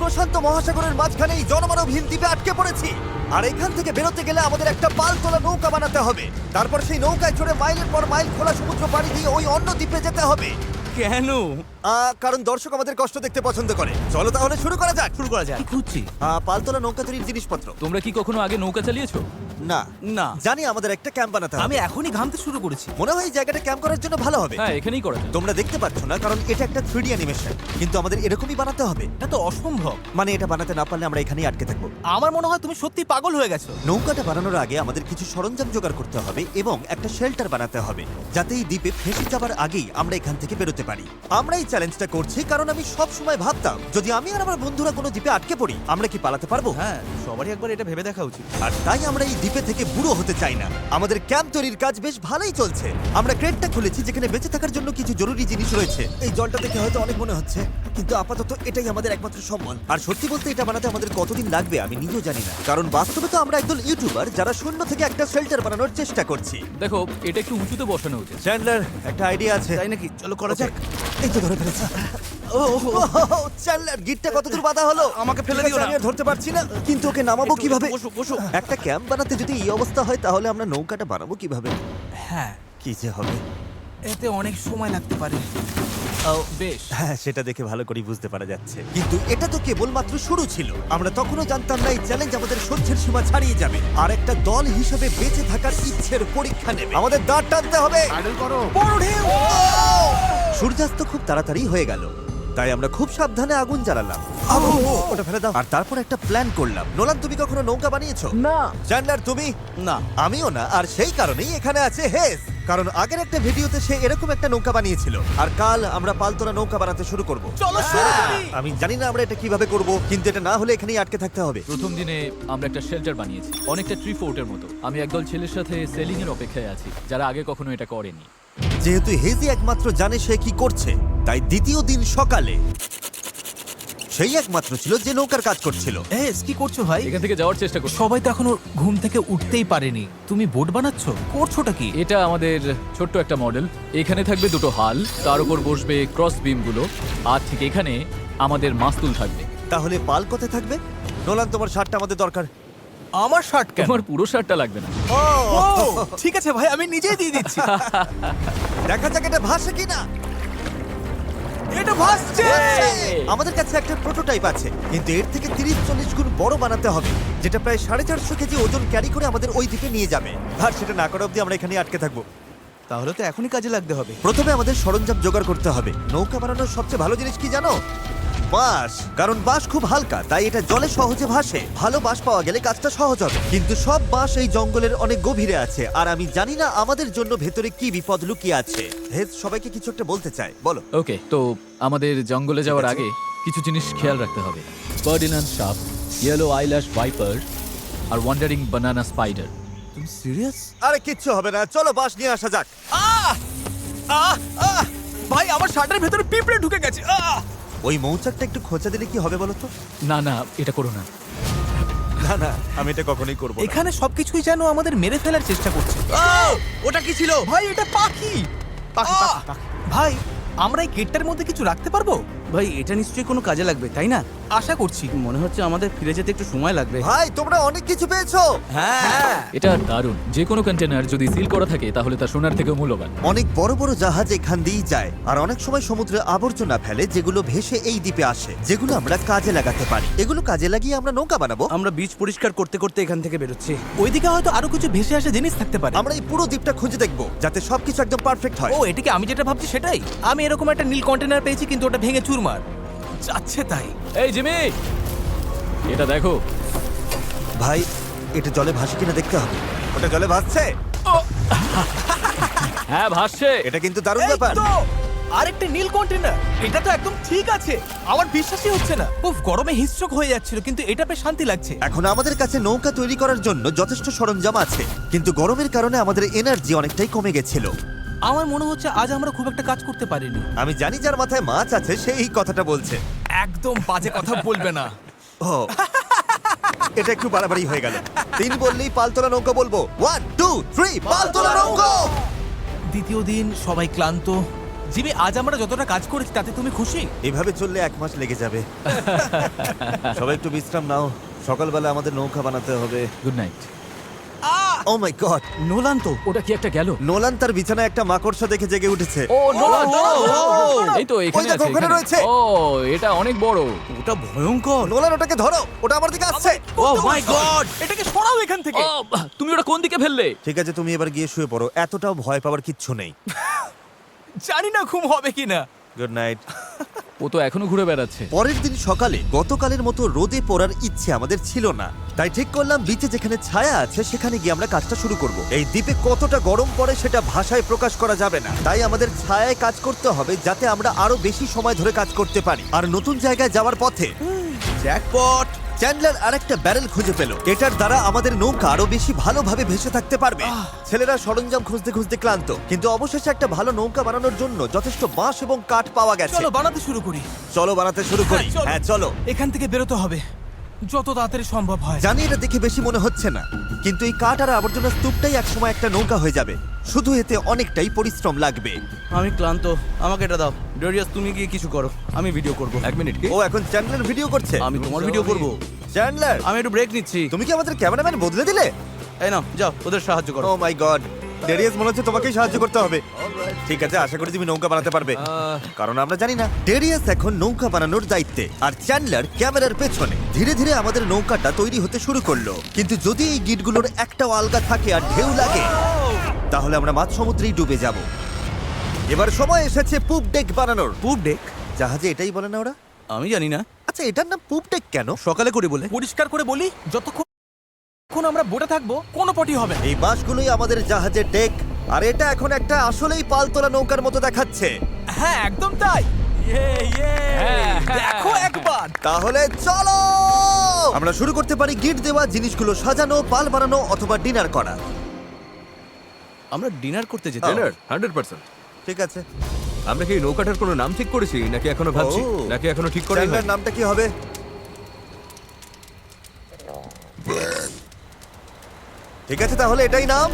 প্রশান্ত মহাসাগরের মাঝখানে এই জনমানবহীন দ্বীপে আটকে পড়েছি। আর এখান থেকে বেরোতে গেলে আমাদের একটা পাল তোলা নৌকা বানাতে হবে। তারপর সেই নৌকায় চড়ে মাইলের পর মাইল খোলা সমুদ্র পাড়ি দিয়ে ওই অন্য দ্বীপে যেতে হবে। কেন? কারণ দর্শক আমাদের কষ্ট দেখতে পছন্দ করে। চলো তাহলে শুরু করা যাক। শুরু করা যায়। কি খুঁজছি? পাল তোলা নৌকা তৈরির জিনিসপত্র। তোমরা কি কখনো আগে নৌকা চালিয়েছো? না না। জানি আমাদের একটা ক্যাম্প বানাতে হবে। আমি এখনই ঘামতে শুরু করেছি। মনে হয় এই জায়গাটা ক্যাম্প করার জন্য ভালো হবে। হ্যাঁ, এখানেই করা যায়। তোমরা দেখতে পাচ্ছ না কারণ এটা একটা 3D অ্যানিমেশন, কিন্তু আমাদের এরকমই বানাতে হবে। এটা তো অসম্ভব। মানে এটা বানাতে না পারলে আমরা এখানেই আটকে থাকবো। আমার মনে হয় তুমি সত্যি পাগল হয়ে গেছো। নৌকাটা বানানোর আগে আমাদের কিছু সরঞ্জাম জোগাড় করতে হবে এবং একটা শেল্টার বানাতে হবে, যাতে এই দ্বীপে ফেঁসে যাবার আগেই আমরা এখান থেকে বেরোতে পারি। আমরা এই চ্যালেঞ্জটা করছি কারণ আমি সব সময় ভাবতাম যদি আমি আর আমার বন্ধুরা কোনো দ্বীপে আটকে পড়ি আমরা কি পালাতে পারবো। হ্যাঁ, সবারই একবার এটা ভেবে দেখা উচিত। আর তাই আমরা এই দ্বীপে থেকে বুড়ো হতে চাই না। আমাদের ক্যাম্প তৈরির কাজ বেশ ভালোই চলছে। আমরা ক্রেটটা খুলেছি যেখানে বেঁচে থাকার জন্য কিছু জরুরি জিনিস রয়েছে। এই জলটা দেখে হয়তো অনেক মনে হচ্ছে, কিন্তু আপাতত এটাই আমাদের একমাত্র সম্বল। আর সত্যি বলতে এটা বানাতে আমাদের কতদিন লাগবে আমি নিজেও জানি না, কারণ বাস্তবে তো আমরা একদল ইউটিউবার যারা শূন্য থেকে একটা শেল্টার বানানোর চেষ্টা করছি। দেখো, এটা একটু উঁচুতে বসানো উচিত। চ্যান্ডলার, একটা আইডিয়া আছে। তাই নাকি? চলো করা যাক। এই তো ধরে ফেলেছি। চ্যান্ডলার, গিটটা কতদূর বাঁধা হলো? আমাকে ফেলে ঠিক আছে, দিও না। আমি আর ধরতে পারছি না, কিন্তু ওকে নামাবো কিভাবে? বসো, বসো। একটা ক্যাম্প বানাতে যদি এই অবস্থা হয় তাহলে আমরা নৌকাটা বানাবো কিভাবে? হ্যাঁ, কি যে হবে। এতে অনেক সময় লাগতে পারে। বেশ। হ্যাঁ, সেটা দেখে ভালো করে বুঝতে পারা যাচ্ছে, কিন্তু এটা তো কেবলমাত্র শুরু ছিল। আমরা তখনও জানতাম না এই চ্যালেঞ্জ আমাদের সহ্যের সীমা ছাড়িয়ে যাবে আর একটা দল হিসেবে বেঁচে থাকার ইচ্ছের পরীক্ষা নেবে। আমাদের দাঁড় টানতে হবে। বড় ঢেউ! সূর্যাস্ত খুব তাড়াতাড়ি হয়ে গেল, তাই আমরা খুব সাবধানে আগুন জ্বালালাম। ওটা ফেলে দাও। আর তারপর একটা প্ল্যান করলাম। নোলান, তুমি কখনো নৌকা বানিয়েছো? না। চ্যান্ডলার, তুমি? না। আমিও না, আর সেই কারণেই এখানে আছে হেস। কারণ আগের একটা ভিডিওতে সে এরকম একটা নৌকা বানিয়েছিল। আর কাল আমরা পালতোলা নৌকা বানাতে শুরু করব। চলো শুরু করি। আমি জানি না আমরা এটা কিভাবে করব, কিন্তু এটা না হলে এখানেই আটকে থাকতে হবে। প্রথম দিনে আমরা একটা শেল্টার বানিয়েছি, অনেকটা ট্রি ফোর্টের মতো। আমি একদল ছেলের সাথে সেলিং এর অপেক্ষায় আছি, যারা আগে কখনো এটা করেনি। যেহেতু হেজি একমাত্র জানে সে কি করছে, তাই দ্বিতীয় দিন সকালে সেই একমাত্র ছিল যে নৌকার কাজ করছিল। কি করছো ভাই? এখান থেকে যাওয়ার চেষ্টা করছি। সবাই তো এখনো ঘুম থেকে উঠতেই পারেনি। তুমি বোট বানাচ্ছো? করছোটা কি? এটা আমাদের ছোট্ট একটা মডেল। এখানে থাকবে দুটো হাল, তার উপর বসবে ক্রস বিম গুলো, আর ঠিক এখানে আমাদের মাস্তুল থাকবে। তাহলে পাল কোথায় থাকবে? নোলান, তোমার শার্টটা আমাদের দরকার। আমার শার্ট কেন? তোমার পুরো শার্টটা লাগবে না। ও, ঠিক আছে ভাই, আমি নিজেই দিয়ে দিচ্ছি। দেখা যাক এটা ভাসে কিনা। এটা ভাসছে। আমাদের কাছে একটা প্রোটোটাইপ আছে, কিন্তু এর থেকে 30-40 গুণ বড় বানাতে হবে, যেটা প্রায় 450 কেজি ওজন ক্যারি করে আমাদের ওই দ্বীপে নিয়ে যাবে। আর সেটা না করা অবধি আমরা এখানে আটকে থাকবো। তাহলে তো এখনই কাজে লাগতে হবে। প্রথমে আমাদের সরঞ্জাম জোগাড় করতে হবে। নৌকা বানানোর সবচেয়ে ভালো জিনিস কি জানো? বাঁশ। কারণ বাঁশ খুব হালকা, তাই এটা জলে সহজে ভাসে। ভালো বাঁশ পাওয়া গেলে কাজটা সহজ হবে, কিন্তু সব বাঁশ এই জঙ্গলের অনেক গভীরে আছে, আর আমি জানি না আমাদের জন্য ভেতরে কি বিপদ লুকিয়ে আছে। হেজ সবাইকে কিছু একটা বলতে চায়, বলো। ওকে, তো আমাদের জঙ্গলে যাওয়ার আগে কিছু জিনিস খেয়াল রাখতে হবে। ফার্ডিনান্ড সাপ, ইয়েলো আইল্যাশ ভাইপার, আর ওয়ান্ডারিং বানানা স্পাইডার। তুমি সিরিয়াস? আরে কিচ্ছু হবে না, চলো বাঁশ নিয়ে আসা যাক। আহ! আহ! আহ! ভাই, আমার শার্টের ভেতরে পিঁপড়ে ঢুকে গেছে। আহ! ওই মৌচাকটা একটু খোঁচা দিলে কি হবে বলো তো? না না, এটা করো না। না না, আমি এটা কখনোই করবো না। এখানে সবকিছুই যেন আমাদের মেরে ফেলার চেষ্টা করছে। ওটা কি ছিল? ভাই, এটা পাখি। পাখি, আহ! পাখি, পাখি। ভাই, আমরা এই গেটটার মধ্যে কিছু রাখতে পারবো? ভাই, এটা নিশ্চয়ই কোনো কাজে লাগবে, তাই না? আশা করছি। মনে হচ্ছে আমাদের ফিরে যেতে একটু সময় লাগবে। ভাই, তোমরা অনেক কিছু পেয়েছো। হ্যাঁ। এটা দারুণ। যে কোনো কন্টেনার যদি সিল করা থাকে তাহলে তা সোনার থেকেও মূল্যবান। অনেক বড় বড় জাহাজ এখান দিয়েই যায়, আর অনেক সময় সমুদ্রে আবর্জনা ফেলে যেগুলো ভেসে এই দ্বীপে আসে, যেগুলো আমরা কাজে লাগাতে পারি। এগুলো কাজে লাগিয়ে আমরা নৌকা বানাবো। আমরা বীজ পরিষ্কার করতে করতে এখান থেকে বেরোচ্ছি। ওইদিকে হয়তো আরো কিছু ভেসে আসা জিনিস থাকতে পারে। আমরা এই পুরো দ্বীপটা খুঁজে দেখবো, যাতে সবকিছু একদম পারফেক্ট হয়। ও, এটাকে আমি যেটা ভাবছি সেটাই। আমি এরকম একটা নীল কন্টেনার পেয়েছি, কিন্তু ওটা ভেঙে চুরমার যাচ্ছে। তাই এই জিমি, এটা দেখো। ভাই, এটা জলে ভাসে কিনা দেখতে হবে। ওটা জলে ভাসছে। হ্যাঁ, ভাসছে। এটা কিন্তু দারুণ এই ব্যাপার। তো, আরেকটা নীল কন্টেনার। এটা তো একদম ঠিক আছে। আমার বিশ্বাসই হচ্ছে না। খুব গরমে হিস্ট্রোক হয়ে যাচ্ছিল, কিন্তু এটা বেশ শান্তি লাগছে। এখন আমাদের কাছে নৌকা তৈরি করার জন্য যথেষ্ট সরঞ্জাম আছে, কিন্তু গরমের কারণে আমাদের এনার্জি অনেকটাই কমে গেছিল। আমার মনে হচ্ছে আজ আমরা খুব একটা কাজ করতে পারিনি। আমি জানি যার মাথায় মাছ আছে সেই এই কথাটা বলছে। একদম বাজে কথা বলবে না। ও, এটা একটু বাড়াবাড়ি হয়ে গেল। 3 বললেই পালতোলা নৌকা বলবো। 1 2 3 পালতোলা নৌকা। দ্বিতীয় দিন, সবাই ক্লান্ত। জিমি, আজ আমরা যতটা কাজ করেছি তাতে তুমি খুশি? এভাবে চললে 1 মাস লেগে যাবে। সবাই একটু বিশ্রাম নাও, সকালবেলা আমাদের নৌকা বানাতে হবে। Good night. Oh my God, Nolan তো। ওটা কি একটা গেল? নোলান তার বিছানায় একটা মাকড়সা দেখে জেগে উঠেছে। ও নোলান, এই তো এখানে ওই দেখো, আছে, ওখানে এখানে। রয়েছে। ও এটা অনেক বড়। ওটা ভয়ঙ্কর। নোলান ওটাকে ধরো, ওটা আমার দিকে আসছে। ও মাই গড। এটাকে সরাও এখান থেকে। ও তুমি ওটা কোন দিকে ফেললে? ঠিক আছে, তুমি এবার গিয়ে শুয়ে পড়ো, এতটাও ভয় পাওয়ার কিচ্ছু নেই। জানি না ঘুম হবে কিনা। Good night. ও তো এখনো ঘুরে বেড়াচ্ছে। পরের দিন সকালে গতকালের মতো রোদে পড়ার ইচ্ছে আমাদের ছিল না, তাই ঠিক করলাম বিচে যেখানে ছায়া আছে সেখানে গিয়ে আমরা কাজটা শুরু করব। এই দ্বীপে কতটা গরম পড়ে সেটা ভাষায় প্রকাশ করা যাবে না, তাই আমাদের ছায়ায় কাজ করতে হবে যাতে আমরা আরো বেশি সময় ধরে কাজ করতে পারি। আর নতুন জায়গায় যাওয়ার পথে জ্যাকপট। চ্যান্ডলার আরেকটা ব্যারেল খুঁজে পেল, এটার দ্বারা আমাদের নৌকা আরো বেশি ভালোভাবে ভেসে থাকতে পারবে। ছেলেরা সরঞ্জাম খুঁজতে খুঁজতে ক্লান্ত, কিন্তু অবশেষে একটা ভালো নৌকা বানানোর জন্য যথেষ্ট বাঁশ এবং কাঠ পাওয়া গেছে। চলো বানাতে শুরু করি। চলো বানাতে শুরু করি। হ্যাঁ চলো। এখান থেকে বেরোতে হবে যত তাড়াতাড়ি সম্ভব হয়। জানি এটা দেখে বেশি মনে হচ্ছে না, কিন্তু এই কাঠ আর আবর্জনা স্তূপটাই একসময় একটা নৌকা হয়ে যাবে, শুধু এতে অনেকটাই পরিশ্রম লাগবে। আমি ক্লান্ত, আমাকে এটা দাও। ডেরিয়াস তুমি গিয়ে কিছু করো, আমি ভিডিও করব। 1 মিনিট। ও এখন চ্যান্ডলার ভিডিও করছে। আমি তোমার ভিডিও করব। চ্যান্ডলার, আমি একটু ব্রেক নিচ্ছি। তুমি কি আমাদের ক্যামেরাম্যান বদলে দিলে? এই নাও, যাও ওদের সাহায্য করো। ও মাই গড, ডেরিয়াস মনে হচ্ছে তোমাকেই সাহায্য করতে হবে। ঠিক আছে, আশা করি তুমি নৌকা বানাতে পারবে, কারণ আমরা জানি না। ডেরিয়াস এখন নৌকা বানানোর দায়িত্বে, আর চ্যান্ডলার ক্যামেরার পেছনে। ধীরে ধীরে আমাদের নৌকাটা তৈরি হতে শুরু করলো, কিন্তু যদি এই গিটগুলোর একটাও আলগা থাকে আর ঢেউ লাগে তাহলে আমরা মাঝ সমুদ্রেই ডুবে যাব। এবার সময় এসেছে পুপ ডেক বানানোর। পুপ ডেক? জাহাজে এটাই বলে না ওরা? আমি জানি না, আচ্ছা, এটার নাম পুপ ডেক কেন? সকালে করে বলে। পরিষ্কার করে বলি, যতক্ষণ আমরা বোটে থাকবো কোনো পটি হবে না। এই বাঁশগুলোই আমাদের জাহাজের ডেক, আর এটা এখন একটা আসলেই পালতোলা নৌকার মতো দেখাচ্ছে। হ্যাঁ একদম তাই। দেখো একবার। তাহলে চলো আমরা শুরু করতে পারি গিট দেওয়া জিনিসগুলো সাজানো, পাল বানানো অথবা ডিনার করা। আমরা ডিনার করতে যেতে। ডিনার? 100%। ঠিক আছে, আমরা কি এই নৌকাটার কোনো নাম ঠিক করেছি নাকি এখনো ভাবছি, ও। নাকি এখনো ঠিক করাই চ্যান্ডলার হয়নি? নামটা কি হবে? ঠিক আছে, তাহলে এটাই নাম।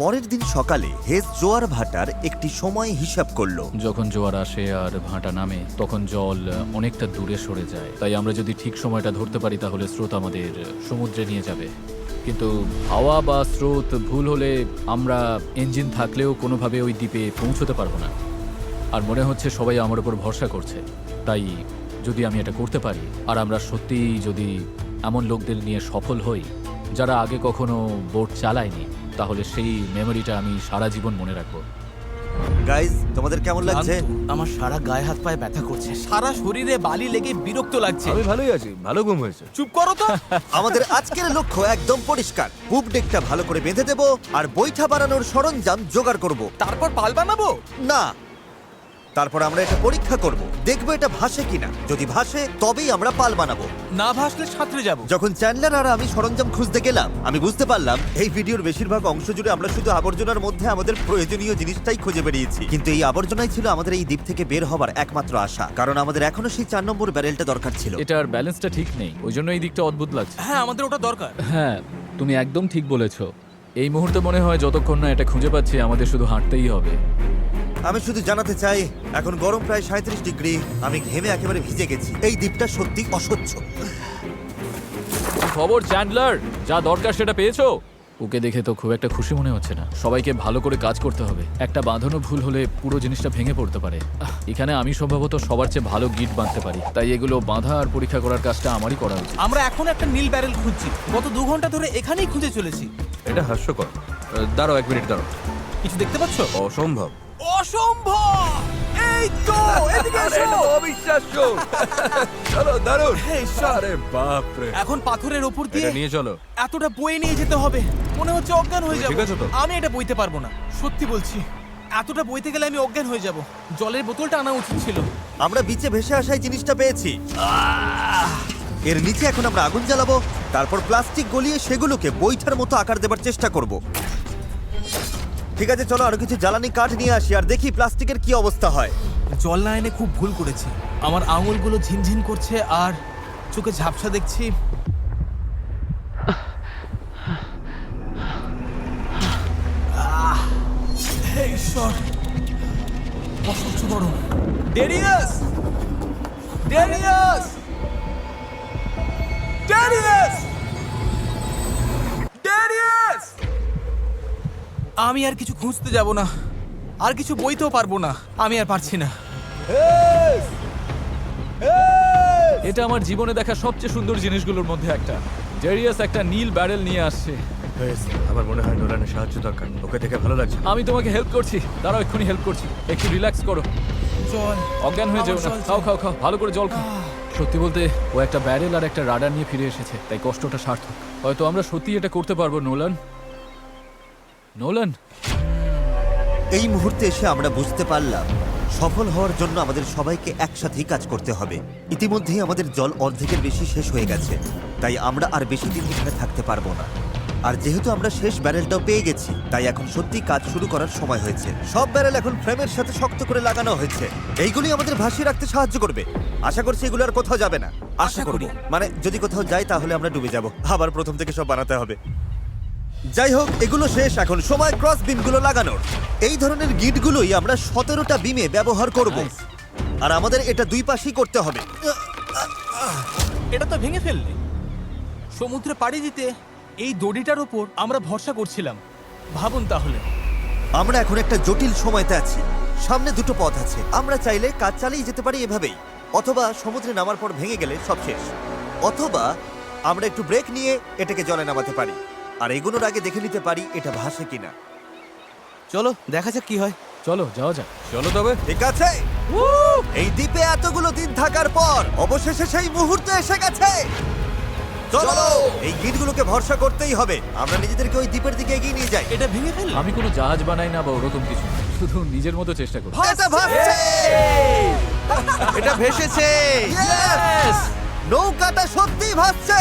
পরের দিন সকালে হেস জোয়ার ভাটার একটি সময় হিসাব করলো। যখন জোয়ার আসে আর ভাটা নামে তখন জল অনেকটা দূরে সরে যায়, তাই আমরা যদি ঠিক সময়টা ধরতে পারি তাহলে স্রোত আমাদের সমুদ্রে নিয়ে যাবে। কিন্তু হাওয়া বা স্রোত ভুল হলে আমরা ইঞ্জিন থাকলেও কোনোভাবে ওই দ্বীপে পৌঁছতে পারবো না। আর মনে হচ্ছে সবাই আমার উপর ভরসা করছে, তাই যদি আমি এটা করতে পারি আর আমরা সত্যিই যদি এমন লোকদের নিয়ে সফল হই যারা আগে কখনো বোট চালায়নি, তাহলে সেই মেমোরিটা আমি সারা জীবন মনে রাখবো। গাইজ, তোমাদের কেমন লাগছে? ক্লান্ত। আমার সারা গায়ে হাত পায়ে ব্যথা করছে। সারা শরীরে বালি লেগে বিরক্ত লাগছে। আমি ভালোই আছি, ভালো ঘুম হয়েছে। চুপ করো তো। আমাদের আজকের লক্ষ্য একদম পরিষ্কার, পুপ ডেকটা ভালো করে বেঁধে দেব আর বৈঠা বানানোর সরঞ্জাম জোগাড় করব। তারপর পাল বানাবো। না, তারপর আমরা এটা পরীক্ষা করব, দেখবো এটা ভাসে কিনা। যদি ভাসে তবেই আমরা পাল বানাবো। না ভাসলে সাঁতরে যাবো। যখন চ্যান্ডলার আর আমি সরঞ্জাম খুঁজতে গেলাম, আমি বুঝতে পারলাম এই ভিডিওর বেশিরভাগ অংশ জুড়ে আমরা শুধু আবর্জনার মধ্যে আমাদের প্রয়োজনীয় জিনিসটাই খুঁজে বেরিয়েছি। কিন্তু এই আবর্জনাই ছিল আমাদের এই দ্বীপ থেকে বের হবার একমাত্র আশা, কারণ আমাদের এখনো সেই 4 নম্বর ব্যারেলটা দরকার ছিল। এটার ব্যালেন্সটা ঠিক নেই, ওই জন্য এই দিকটা অদ্ভুত লাগছে। হ্যাঁ আমাদের ওটা দরকার। হ্যাঁ, তুমি একদম ঠিক বলেছো। এই মুহূর্তে মনে হয় যতক্ষণ না এটা খুঁজে পাচ্ছি আমাদের শুধু হাঁটতেই হবে। আমি শুধু জানাতে চাই, এখন গরম প্রায় 37 ডিগ্রি, আমি ঘেমে একেবারে ভিজে গেছি। এই দ্বীপটা সত্যি অসহ্য। কি খবর চ্যান্ডলার? যা দরকার সেটা পেয়েছো? ওকে দেখে তো খুব একটা খুশি মনে হচ্ছে না। সবাইকে ভালো করে কাজ করতে হবে, একটা বাঁধানো ভুল হলে পুরো জিনিসটা ভেঙে পড়তে পারে। এখানে আমি সম্ভবত সবার চেয়ে ভালো গিট বাঁধতে পারি, তাই এগুলো বাঁধা আর পরীক্ষা করার কাজটা আমারই করা উচিত। আমরা এখন একটা নীল ব্যারেল খুঁজছি, গত 2 ঘন্টা ধরে এখানেই খুঁজে চলেছি। এটা হাস্যকর। দাঁড়াও 1 মিনিট, দাঁড়াও। কিছু দেখতে পাচ্ছ? অসম্ভব। অসম্ভব! এই তো এদিকে এসো। অবিশ্বাস্য। চলো, দারুণ। এই সব। আরে বাপ রে। এখন পাথরের উপর দিয়ে এটা নিয়ে চলো। এতটা বয়ে নিয়ে যেতে হবে, মনে হচ্ছে অজ্ঞান হয়ে তুমি যাব। ঠিক আছো তো? আমি এটা বইতে পারবো না, সত্যি বলছি। এতটা বইতে গেলে আমি অজ্ঞান হয়ে যাব। জলের বোতলটা আনা উচিত ছিল। আমরা বিচে ভেসে আসাই জিনিসটা পেয়েছি। এর নিচে এখন আমরা আগুন জ্বালাবো, তারপর প্লাস্টিক গলিয়ে সেগুলোকে বৈঠার মতো আকার দেবার চেষ্টা করব। ঠিক আছে, চলো আরো কিছু জ্বালানি কাঠ নিয়ে আসি আর দেখি প্লাস্টিকের কি অবস্থা হয়। জল না এনে খুব ভুল করেছি। আমার আঙুলগুলো ঝিনঝিন করছে আর চোখে ঝাপসা দেখছি। ঈশ্বর, অসহ্য গরম। Darius, Darius, Darius, Darius! আমি আর কিছু খুঁজতে যাব না, আর কিছু বইতেও পারবো না, আমি আর পারছি না। এটা আমার জীবনে দেখা সবচেয়ে সুন্দর জিনিসগুলোর মধ্যে একটা। জেরিয়াস একটা নীল ব্যারেল নিয়ে আসছে। আমার মনে হয় নোলানের সাহায্য দরকার, ওকে দেখে ভালো লাগছে। আমি তোমাকে হেল্প করছি, দাঁড়াও এক্ষুনি হেল্প করছি। একটু রিল্যাক্স করো, জল, অজ্ঞান হয়ে যেও না। আমার জল খাও খাও খাও, ভালো করে জল খাও। সত্যি বলতে ও একটা ব্যারেল আর একটা রাডার নিয়ে ফিরে এসেছে, তাই কষ্টটা সার্থক। হয়তো আমরা সত্যি এটা করতে পারবো। নোলান, নোলান, এই মুহূর্তে এসে আমরা বুঝতে পারলাম সফল হওয়ার জন্য আমাদের সবাইকে একসাথেই কাজ করতে হবে। ইতিমধ্যেই আমাদের জল অর্ধেকের বেশি শেষ হয়ে গেছে, তাই আমরা আর বেশি দিন এখানে থাকতে পারবো না। আর যেহেতু আমরা শেষ ব্যারেলটাও পেয়ে গেছি, তাই এখন সত্যি কাজ শুরু করার সময় হয়েছে। সব ব্যারেল এখন ফ্রেমের সাথে শক্ত করে লাগানো হয়েছে। এইগুলি আমাদের ভাসিয়ে রাখতে সাহায্য করবে। আশা করছি এগুলো আর কোথাও যাবে না। আশা করি, মানে যদি কোথাও যাই তাহলে আমরা ডুবে যাব, আবার প্রথম থেকে সব বানাতে হবে। যাই হোক, এগুলো শেষ, এখন সময় ক্রস বিমগুলো লাগানোর। এই ধরনের গিটগুলোই আমরা 17টা বিমে ব্যবহার করব, আর আমাদের এটা দুই পাশেই করতে হবে। এটা তো ভেঙে ফেললে। সমুদ্রে পাড়ি দিতে এই দড়িটার ওপর আমরা ভরসা করছিলাম। ভাবুন তাহলে। আমরা এখন একটা জটিল সময়তে আছি। সামনে দুটো পথ আছে। আমরা চাইলে কাজ চালিয়ে যেতে পারি এভাবেই, অথবা সমুদ্রে নামার পর ভেঙে গেলে সব শেষ, অথবা আমরা একটু ব্রেক নিয়ে এটাকে জলে নামাতে পারি আর এগুলোর আগে দেখে নিতে পারি এটা ভাসে কিনা। চলো দেখা যাক কি হয়। চলো যাওয়া যাক। চলো তবে। ঠিক আছে, এই দ্বীপে এতগুলো দিন থাকার পর অবশেষে সেই মুহূর্ত এসে গেছে। চলো, এই গিটগুলোকে ভরসা করতেই হবে। আমরা নিজেদেরকে ওই দ্বীপের দিকে এগিয়ে নিয়ে যাই। এটা ভেঙে ফেললে। আমি কোনো জাহাজ বানাই না বা ওরকম কিছু, শুধু নিজের মতো চেষ্টা করি। এটা ভাসছে! এটা ভেসেছে। Yes! নৌকাটা সত্যিই ভাসছে।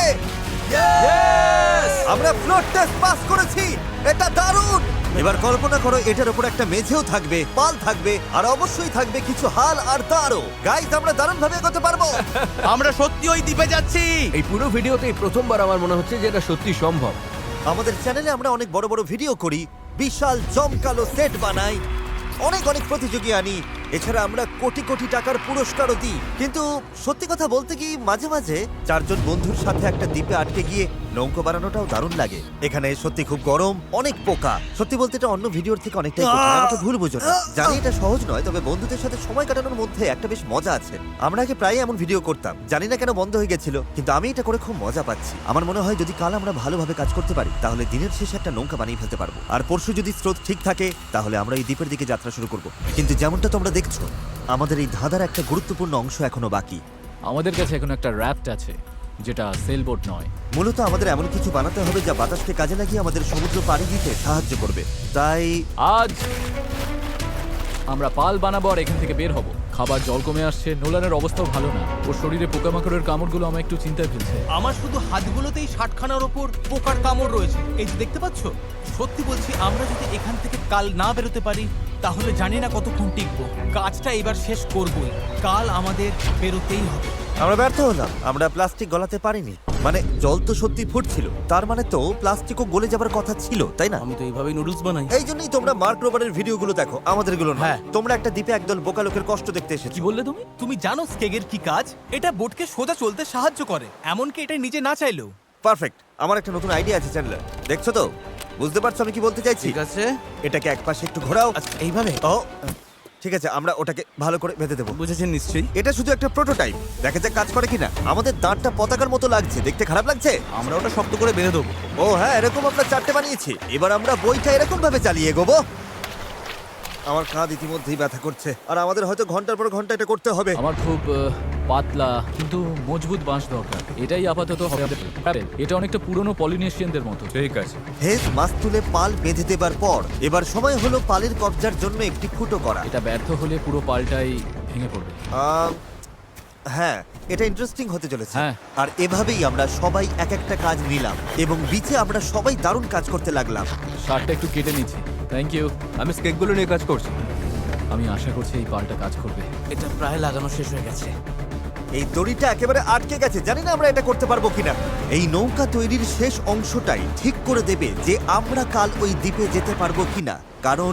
আমরা ফ্লোট টেস্ট পাস করেছি, এটা দারুণ। এবার কল্পনা করো এটার উপর একটা মেঝেও থাকবে, পাল থাকবে, আর অবশ্যই থাকবে কিছু হাল আর তারও। গাইস, আমরা দারুণ ভাবে এগোতে পারবো। আমরা সত্যি ওই দ্বীপে যাচ্ছি। এই পুরো ভিডিওতেই প্রথমবার আমার মনে হচ্ছে যে এটা সত্যি সম্ভব। আমাদের চ্যানেলে আমরা অনেক বড় বড় ভিডিও করি, বিশাল জমকালো সেট বানাই, অনেক অনেক প্রতিযোগী আনি, এছাড়া আমরা কোটি কোটি টাকার পুরস্কারও দিই। কিন্তু সত্যি কথা বলতে কি, মাঝে মাঝে চারজন বন্ধুর সাথে একটা দ্বীপে আটকে গিয়ে নৌকো বানানোটাও দারুণ লাগে। এখানে সত্যি খুব গরম, অনেক পোকা। সত্যি বলতে এটা অন্য ভিডিওর থেকে অনেকটাই কঠিন, আমাকে ভুল বুঝো না। জানি এটা সহজ নয়, তবে বন্ধুদের সাথে সময় কাটানোর মধ্যে একটা বেশ মজা আছে। আমরা আগে প্রায় এমন ভিডিও করতাম, জানি না কেন বন্ধ হয়ে গেছিল, কিন্তু আমি এটা করে খুব মজা পাচ্ছি। আমার মনে হয় যদি কাল আমরা ভালোভাবে কাজ করতে পারি, তাহলে দিনের শেষে একটা নৌকা বানিয়ে ফেলতে পারবো। আর পরশু যদি স্রোত ঠিক থাকে, তাহলে আমরা এই দ্বীপের দিকে যাত্রা শুরু করব। কিন্তু যেমনটা তোমরা দেখছো, আমাদের এই ধাঁধার একটা গুরুত্বপূর্ণ অংশ এখনো বাকি। আমাদের কাছে এখন একটা র্যাফট আছে, যেটা সেলবোট নয়। মূলত আমাদের এমন কিছু বানাতে হবে যা বাতাসকে কাজে লাগিয়ে আমাদের সমুদ্র পাড়ি দিতে সাহায্য করবে। তাই আজ আমরা পাল বানাবো আর এখান থেকে বের হব। খাবার জল কমে আসছে, নোলানের অবস্থাও ভালো না। ওর শরীরে পোকামাকড়ের কামড়গুলো আমায় একটু চিন্তায় ফেলছে। আমার শুধু হাতগুলোতেই 60খানার ওপর পোকার কামড় রয়েছে। এই যে দেখতে পাচ্ছ, সত্যি বলছি, আমরা যদি এখান থেকে কাল না বেরোতে পারি, তাহলে জানি না কতক্ষণ টিকবো। কাজটা এবার শেষ করবই, কাল আমাদের বেরোতেই হবে। আমরা ব্যর্থ হলাম, আমরা প্লাস্টিক গলাতে পারিনি। মানে জল তো সত্যি ফুটছিল, তার মানে তো প্লাস্টিকও গলে যাবার কথা ছিল, তাই না? আমি তো এইভাবেই নুডলস বানাই। এই জন্যই তোমরা মার্ক রোবারের ভিডিওগুলো দেখো, আমাদেরগুলো না। হ্যাঁ। তোমরা একটা দ্বীপে একদল বোকা লোকের কষ্ট দেখতে এসেছো। কি বললে তুমি? তুমি জানো স্কেগের কি কাজ? এটা বোটকে সোজা চলতে সাহায্য করে, এমনকি এটা নিজে না চাইলেও। পারফেক্ট। আমার একটা নতুন আইডিয়া আছে চ্যানেলার, দেখছো তো? বুঝতে পারছো আমি কি বলতে চাইছি? ঠিক আছে। এটাকে এক পাশে একটু ঘোরাও। আচ্ছা এইভাবে। ও ঠিক আছে, আমরা ওটাকে ভালো করে বেঁধে দেবো। বুঝেছেন নিশ্চয়ই। এটা শুধু একটা প্রোটোটাইপ, দেখা যাক কাজ করে কিনা। আমাদের দাঁতটা পতাকার মতো লাগছে, দেখতে খারাপ লাগছে? আমরা ওটা শক্ত করে বেঁধে দেবো। ও হ্যাঁ, এরকম আমরা 4টে বানিয়েছি। এবার আমরা বইটা এরকম ভাবে চালিয়ে এগোবো। আমার কাঁধ ইতিমধ্যেই ব্যথা করছে, আর আমাদের হয়তো ঘন্টার পর ঘন্টা এটা করতে হবে। আমার খুব পাতলা কিন্তু মজবুত বাঁশ দরকার। এটাই আপাতত হবে আমাদের প্যারেল। এটা অনেকটা পুরনো পলিনেশিয়ানদের মতো। ঠিক আছে। হেজ মাছ তুলে পাল বেঁধে দেবার পর এবার সময় হলো পালের কবজার জন্য একটি ফুটো করা। এটা ব্যর্থ হলে পুরো পালটাই ভেঙে পড়বে। হ্যাঁ, এটা ইন্টারেস্টিং হতে চলেছে। হ্যাঁ। আর এভাবেই আমরা সবাই এক একটা কাজ নিলাম এবং বিচে আমরা সবাই দারুণ কাজ করতে লাগলাম। শার্টটা একটু কেটে নিচ্ছি। Thank you. আমি স্কেকগুলো নিয়ে কাজ করছি। আমি আশা করছি এই পালটা কাজ করবে। এটা প্রায় লাগানো শেষ হয়ে গেছে। এই দড়িটা একেবারে আটকে গেছে, জানি না আমরা এটা করতে পারবো কিনা। এই নৌকা তৈরির শেষ অংশটাই ঠিক করে দেবে যে আমরা কাল ওই দ্বীপে যেতে পারবো কিনা, কারণ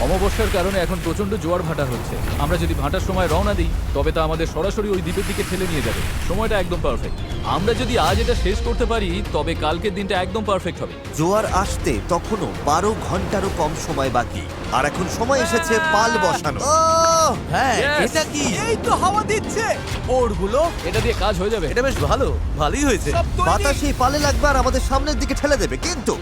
অমাবস্যার কারণে এখন প্রচন্ড জোয়ার ভাটা হচ্ছে। আমরা যদি ভাটার সময় রওনা দিই তবে তা আমাদের সরাসরি ওই দ্বীপের দিকে ঠেলে নিয়ে যাবে। সময়টা একদম পারফেক্ট। আমরা যদি আজ এটা শেষ করতে পারি তবে কালকের দিনটা একদম পারফেক্ট হবে। জোয়ার আসতে তখনও 12 ঘন্টারও কম সময় বাকি, আর এখন সময় এসেছে পাল বসানো। হ্যাঁ Yes! এটা কি? এই তো হাওয়া দিচ্ছে, ওরগুলো এটা দিয়ে কাজ হয়ে যাবে। এটা বেশ ভালোই হয়েছে। সব তৈরি। বাতাস এই পালে লাগবে আর আমাদের সামনের দিকে ঠেলে দেবে, কিন্তু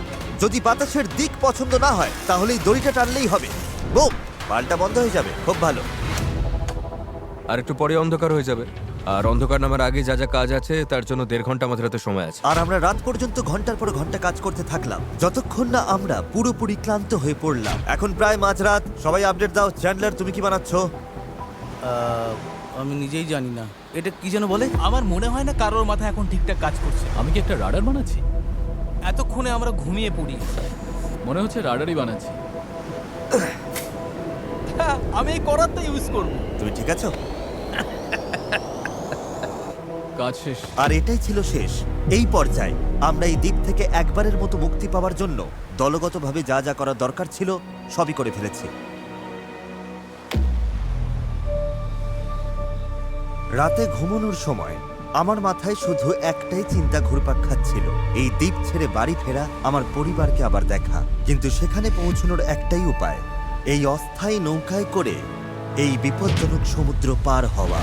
যদি বাতাসের দিক পছন্দ না হয় তাহলে এই দড়িটা টানলেই হবে। বুম, পালটা বন্ধ হয়ে যাবে। খুব ভালো। আর একটু পরে অন্ধকার হয়ে যাবে। আর অন্ধকার নামার আগে যা যা কাজ আছে তার জন্য 1.5 ঘন্টা আমাদের হাতে সময় আছে। আর আমরা রাত পর্যন্ত ঘন্টার পর ঘন্টা কাজ করতে থাকলাম, যতক্ষণ না আমরা পুরোপুরি ক্লান্ত হয়ে পড়লাম। এখন প্রায় মাঝরাত। সবাই আপডেট দাও। চ্যান্ডলার, তুমি কি বানাচ্ছ? আমি নিজেই জানি না এটা কি যেন বলে। আমার মনে হয় না কারোর মাথা এখন ঠিকঠাক কাজ করছে। আমি কি একটা রাডার বানাচ্ছি? এতক্ষণে আমরা ঘুমিয়ে পড়ি। মনে হচ্ছে রাডারই বানাচ্ছি। হ্যাঁ, আমি এই করাতটা ইউজ করব। তুমি ঠিক আছো? কাজ শেষ। আর এটাই ছিল শেষ। এই পর্যায়ে আমরা এই দ্বীপ থেকে একবারের মতো মুক্তি পাওয়ার জন্য দলগতভাবে যা যা করার দরকার ছিল সবই করে ফেলেছি। রাতে ঘুমানোর সময় আমার মাথায় শুধু একটাই চিন্তা ঘুরপাক খাচ্ছিল, এই দ্বীপ ছেড়ে বাড়ি ফেরা, আমার পরিবারকে আবার দেখা। কিন্তু সেখানে পৌঁছানোর একটাই উপায়, এই অস্থায়ী নৌকায় করে এই বিপজ্জনক সমুদ্র পার হওয়া।